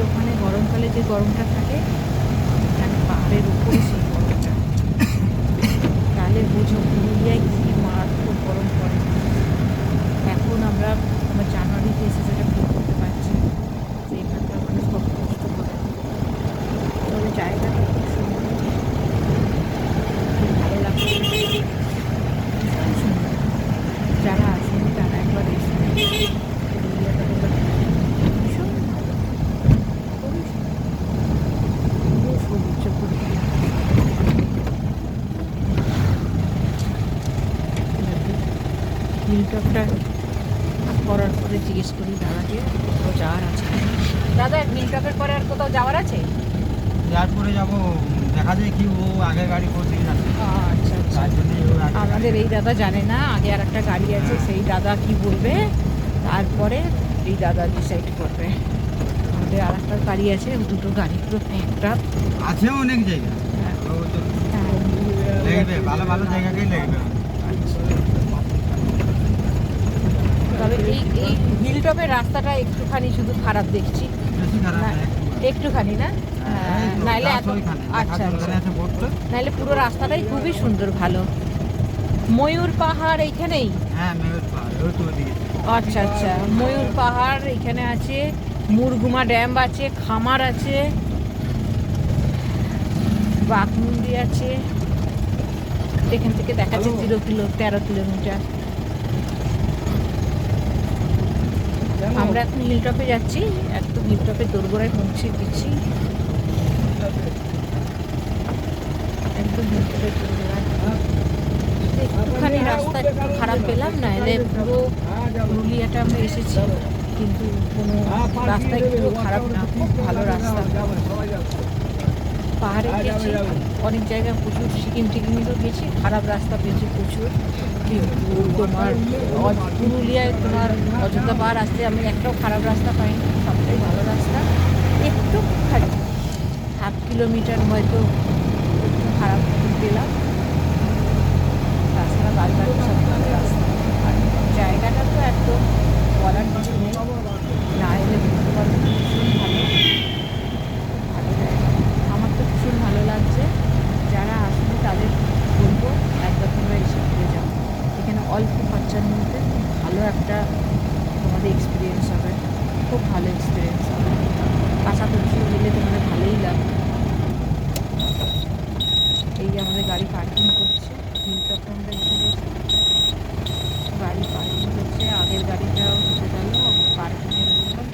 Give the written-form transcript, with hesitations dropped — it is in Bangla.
ওখানে গরমকালে যে গরমটা থাকে এখানে পাহাড়ের উপরে সেই গরমটা, তাহলে বুঝো পুরুলিয়ায় কী মারাত্মক গরম পড়ে। এখন আমরা জানুয়ারিতে এসে সেটা ফিল করতে পারছি যে এখানকার মানুষ কত কষ্ট করে। তবে জায়গাটা খুব সুন্দর, খুব ভালো লাগছে, ভীষণ সুন্দর। যারা আসেনি তারা একবার এসে পুরুলিয়াটা তোমরা ভীষণ ভালো, খুবই সুন্দর, পুরো সবুজ পুরুলিয়া। হিলটপটা করার পরে জিজ্ঞেস করি দাদাকে কোথাও যাওয়ার আছে। দাদা হিলটপের পরে আর কোথাও যাওয়ার আছে? এয়ারপোর্টে যাবো, দেখা যায় কি ও আগে গাড়ি করতে যাচ্ছে, আচ্ছা আচ্ছা। তার জন্য আমাদের এই দাদা জানে না, আগে আর একটা গাড়ি আছে, সেই দাদা কি বলবে তারপরে এই দাদা ডিসাইড করবে। আমাদের আর একটা গাড়ি আছে, দুটো গাড়ি পুরো একটা আছে অনেক জায়গা, তো লেগবে, ভালো ভালো জায়গাকেই লেগবে। তবে এই হিলটপের রাস্তাটা একটুখানি শুধু খারাপ দেখছি, বেশি খারাপ না, একটুখানি না, নাইলে এত আচ্ছা আচ্ছা, নাইলে পুরো রাস্তাটাই খুবই সুন্দর ভালো। ময়ূর পাহাড় এইখানেই? হ্যাঁ ময়ূর পাহাড় ওই তো ওদিকে। আচ্ছা আচ্ছা, ময়ূর পাহাড় এইখানে আছে, মুরগুমা ড্যাম আছে, খামার আছে, বাঘমুন্ডি আছে, এখান থেকে দেখাচ্ছে 13 কিলোমিটার। আমরা এখন হিলটপে যাচ্ছি, একদম হিলটপে দোরগোড়ায় পৌঁছে দিচ্ছি, একদম হিলটপে দোরগোড়ায়। একটুখানি রাস্তা একটু খারাপ পেলাম, না এলে পুরো পুরুলিয়াটা আমরা এসেছি, কিন্তু কোনো রাস্তা একটু খারাপ না, খুব ভালো রাস্তা। পাহাড়ে গেছি অনেক জায়গায়, প্রচুর সিকিম টিকিমেরও গেছি, খারাপ রাস্তা পেয়েছি প্রচুর। কিন্তু তোমার পুরুলিয়ায় তোমার অযোধ্যা পাহাড় আসতে আমি একটাও খারাপ রাস্তা পাইনি, সবটাই ভালো রাস্তা। একটু খারাপ 1/2 কিলোমিটার হয়তো একটু খারাপ পেলাম, রাস্তা বাদ বাকি সব ভালো রাস্তা। আর জায়গাটা তো একদম বলার কিছু নেই, না এলে বুঝতে পারবো ভীষণ ভালো, ভালো জায়গা। আমার তো ভীষণ ভালো লাগছে, যারা আসবে তাদের বলবো একবার তোমরা এসে ঘুরে যাও। এখানে অল্প খরচার মধ্যে ভালো একটা তোমাদের এক্সপিরিয়েন্স হবে, খুব ভালো এক্সপিরিয়েন্স হবে। কাছাকাছি গেলে তোমাদের ভালোই লাগবে। এই যে আমাদের গাড়ি পার্কিং করছে, হিলটপে আমরা এসে গেছি, গাড়ি পার্কিং করছে, আগের গাড়িটাও ঢুকে গেল, আমরা পার্কিংয়ে রইলাম।